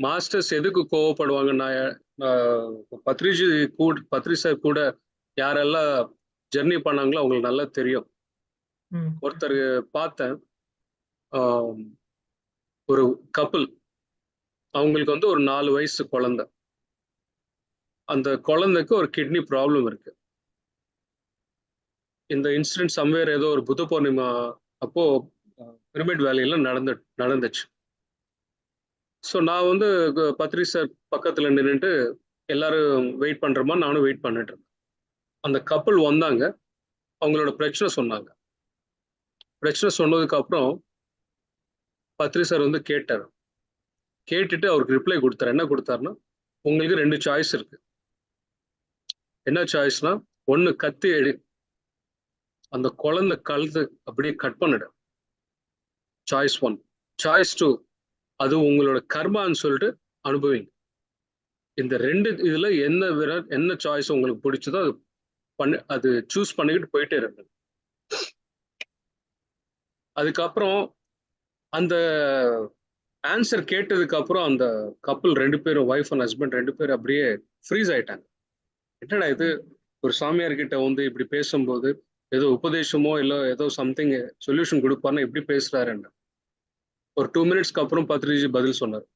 Masters எதுக்கு கோவப்படுவாங்கன்னா, Patriji Badri sir கூட யாரெல்லாம் ஜெர்னி பண்ணாங்களோ அவங்களுக்கு நல்லா தெரியும். ஒருத்தர் பார்த்தேன், ஒரு கப்பிள், அவங்களுக்கு வந்து ஒரு 4 வயசு குழந்தை. அந்த குழந்தைக்கு ஒரு கிட்னி ப்ராப்ளம் இருக்கு. இந்த இன்சிடென்ட் சம்வேர் ஏதோ ஒரு புத்த பௌர்ணிமா அப்போ பிரமிட் வேலியில நடந்துச்சு. ஸோ நான் வந்து பத்ரி சார் பக்கத்துல நின்றுட்டு எல்லாரும் வெயிட் பண்றோமா, நானும் வெயிட் பண்ணிட்டு இருந்தேன். அந்த கப்பல் வந்தாங்க, அவங்களோட பிரச்சனை சொன்னாங்க. பிரச்சனை சொன்னதுக்கு அப்புறம் பத்ரி சார் வந்து கேட்டார். கேட்டுட்டு அவருக்கு ரிப்ளை கொடுத்தாரு. என்ன கொடுத்தாருன்னா, உங்களுக்கு 2 சாய்ஸ் இருக்கு. என்ன சாய்ஸ்னா, ஒன்னு கத்தி எடு, அந்த குழந்தை கழுத்து அப்படியே கட் பண்ணிடு. சாய்ஸ் 1. சாய்ஸ் 2, அது உங்களோட கர்மான்னு சொல்லிட்டு அனுபவிங்க. இந்த 2 இதுல என்ன சாய்ஸ் உங்களுக்கு பிடிச்சதோ அது சூஸ் பண்ணிக்கிட்டு போயிட்டே இருக்கு. அதுக்கப்புறம் அந்த ஆன்சர் கேட்டதுக்கு அப்புறம் அந்த கப்பல் 2 பேரும், ஒய்ஃப் அண்ட் ஹஸ்பண்ட் 2 பேரும் அப்படியே ஃப்ரீஸ் ஆயிட்டாங்க. என்னடா இது, ஒரு சாமியார் கிட்ட வந்து இப்படி பேசும்போது ஏதோ உபதேசமோ இல்ல ஏதோ சம்திங் சொல்யூஷன் கொடுப்பாருன்னு இப்படி பேசுறாருன்னு. ஒரு 2 மினிட்ஸ்க்கு அப்புறம் பத்ரிஜி பதில் சொன்னார்.